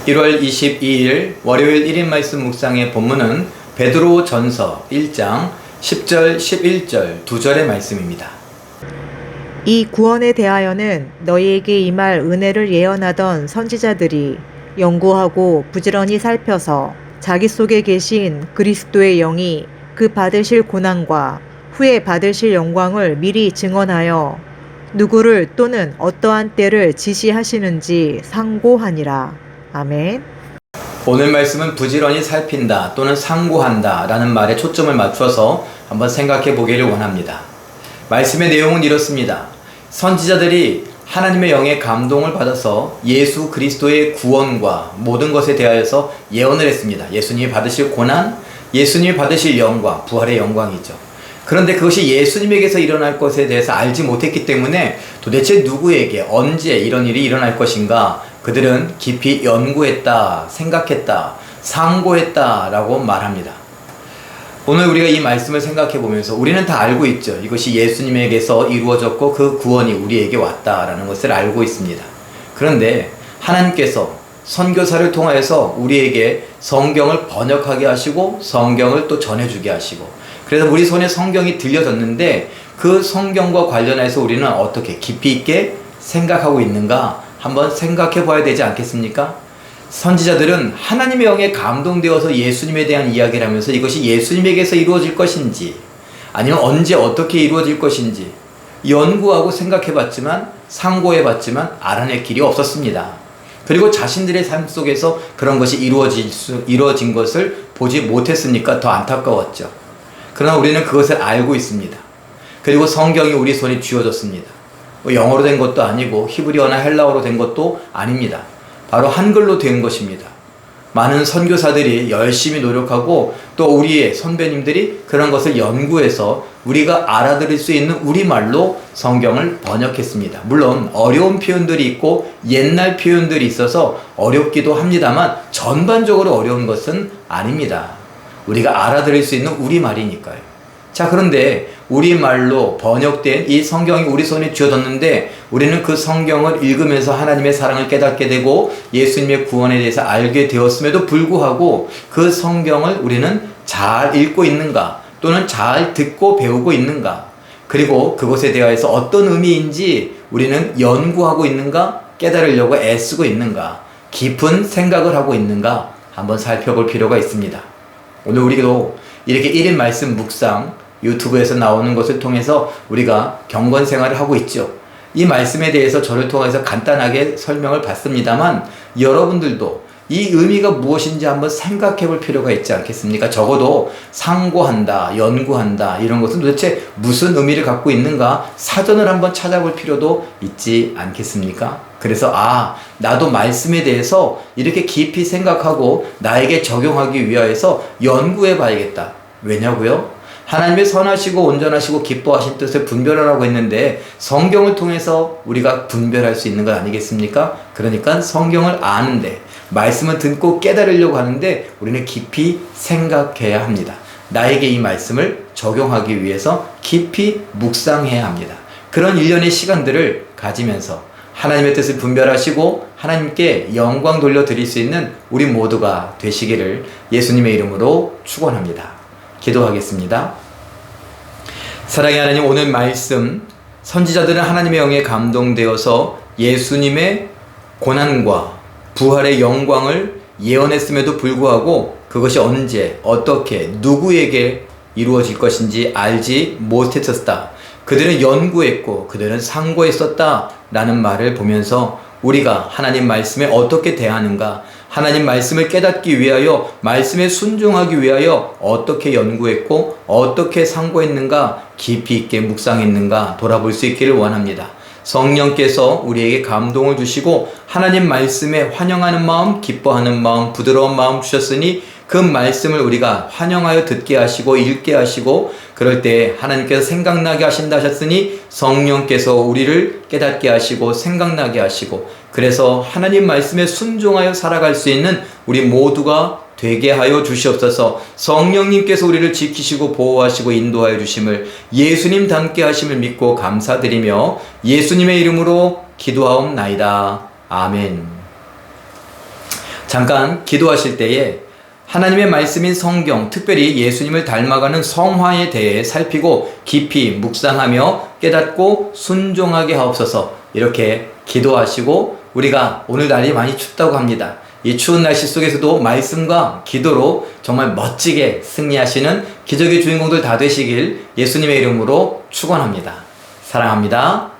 1월 22일 월요일 1인 말씀 묵상의 본문은 베드로 전서 1장 10절 11절 2절의 말씀입니다. 이 구원에 대하여는 너희에게 임할 은혜를 예언하던 선지자들이 연구하고 부지런히 살펴서 자기 속에 계신 그리스도의 영이 그 받으실 고난과 후에 받으실 영광을 미리 증언하여 누구를 또는 어떠한 때를 지시하시는지 상고하니라. 아멘. 오늘 말씀은 부지런히 살핀다 또는 상고한다 라는 말에 초점을 맞춰서 한번 생각해 보기를 원합니다. 말씀의 내용은 이렇습니다. 선지자들이 하나님의 영의 감동을 받아서 예수 그리스도의 구원과 모든 것에 대하여서 예언을 했습니다. 예수님이 받으실 고난, 예수님이 받으실 영광, 부활의 영광이죠. 그런데 그것이 예수님에게서 일어날 것에 대해서 알지 못했기 때문에 도대체 누구에게 언제 이런 일이 일어날 것인가 그들은 깊이 연구했다, 생각했다, 상고했다 라고 말합니다. 오늘 우리가 이 말씀을 생각해 보면서 우리는 다 알고 있죠. 이것이 예수님에게서 이루어졌고 그 구원이 우리에게 왔다라는 것을 알고 있습니다. 그런데 하나님께서 선교사를 통하여서 우리에게 성경을 번역하게 하시고 성경을 또 전해주게 하시고 그래서 우리 손에 성경이 들려졌는데 그 성경과 관련해서 우리는 어떻게 깊이 있게 생각하고 있는가 한번 생각해 봐야 되지 않겠습니까? 선지자들은 하나님의 영에 감동되어서 예수님에 대한 이야기를 하면서 이것이 예수님에게서 이루어질 것인지 아니면 언제 어떻게 이루어질 것인지 연구하고 생각해 봤지만 상고해 봤지만 알아낼 길이 없었습니다. 그리고 자신들의 삶 속에서 그런 것이 이루어진 것을 보지 못했으니까 더 안타까웠죠. 그러나 우리는 그것을 알고 있습니다. 그리고 성경이 우리 손에 쥐어졌습니다. 영어로 된 것도 아니고 히브리어나 헬라어로 된 것도 아닙니다. 바로 한글로 된 것입니다. 많은 선교사들이 열심히 노력하고 또 우리의 선배님들이 그런 것을 연구해서 우리가 알아들을 수 있는 우리말로 성경을 번역했습니다. 물론 어려운 표현들이 있고 옛날 표현들이 있어서 어렵기도 합니다만 전반적으로 어려운 것은 아닙니다. 우리가 알아들을 수 있는 우리말이니까요. 자, 그런데 우리말로 번역된 이 성경이 우리 손에 쥐어졌는데 우리는 그 성경을 읽으면서 하나님의 사랑을 깨닫게 되고 예수님의 구원에 대해서 알게 되었음에도 불구하고 그 성경을 우리는 잘 읽고 있는가 또는 잘 듣고 배우고 있는가 그리고 그것에 대해서 어떤 의미인지 우리는 연구하고 있는가 깨달으려고 애쓰고 있는가 깊은 생각을 하고 있는가 한번 살펴볼 필요가 있습니다. 오늘 우리도 이렇게 1인 말씀 묵상 유튜브에서 나오는 것을 통해서 우리가 경건 생활을 하고 있죠. 이 말씀에 대해서 저를 통해서 간단하게 설명을 받습니다만 여러분들도 이 의미가 무엇인지 한번 생각해 볼 필요가 있지 않겠습니까? 적어도 상고한다, 연구한다 이런 것은 도대체 무슨 의미를 갖고 있는가 사전을 한번 찾아볼 필요도 있지 않겠습니까? 그래서 나도 말씀에 대해서 이렇게 깊이 생각하고 나에게 적용하기 위하여서 연구해 봐야겠다. 왜냐고요? 하나님의 선하시고 온전하시고 기뻐하신 뜻을 분별하라고 했는데 성경을 통해서 우리가 분별할 수 있는 것 아니겠습니까? 그러니까 성경을 아는데 말씀을 듣고 깨달으려고 하는데 우리는 깊이 생각해야 합니다. 나에게 이 말씀을 적용하기 위해서 깊이 묵상해야 합니다. 그런 일련의 시간들을 가지면서 하나님의 뜻을 분별하시고 하나님께 영광 돌려드릴 수 있는 우리 모두가 되시기를 예수님의 이름으로 축원합니다. 기도하겠습니다. 사랑의 하나님, 오늘 말씀 선지자들은 하나님의 영에 감동되어서 예수님의 고난과 부활의 영광을 예언했음에도 불구하고 그것이 언제 어떻게 누구에게 이루어질 것인지 알지 못했었다. 그들은 연구했고 그들은 상고했었다 라는 말을 보면서 우리가 하나님 말씀에 어떻게 대하는가 하나님 말씀을 깨닫기 위하여 말씀에 순종하기 위하여 어떻게 연구했고 어떻게 상고했는가 깊이 있게 묵상했는가 돌아볼 수 있기를 원합니다. 성령께서 우리에게 감동을 주시고 하나님 말씀에 환영하는 마음, 기뻐하는 마음, 부드러운 마음 주셨으니 그 말씀을 우리가 환영하여 듣게 하시고 읽게 하시고 그럴 때 하나님께서 생각나게 하신다 하셨으니 성령께서 우리를 깨닫게 하시고 생각나게 하시고 그래서 하나님 말씀에 순종하여 살아갈 수 있는 우리 모두가 되게 하여 주시옵소서. 성령님께서 우리를 지키시고 보호하시고 인도하여 주심을 예수님 닮게 하심을 믿고 감사드리며 예수님의 이름으로 기도하옵나이다. 아멘. 잠깐 기도하실 때에 하나님의 말씀인 성경, 특별히 예수님을 닮아가는 성화에 대해 살피고 깊이 묵상하며 깨닫고 순종하게 하옵소서. 이렇게 기도하시고, 우리가 오늘 날이 많이 춥다고 합니다. 이 추운 날씨 속에서도 말씀과 기도로 정말 멋지게 승리하시는 기적의 주인공들 다 되시길 예수님의 이름으로 축원합니다. 사랑합니다.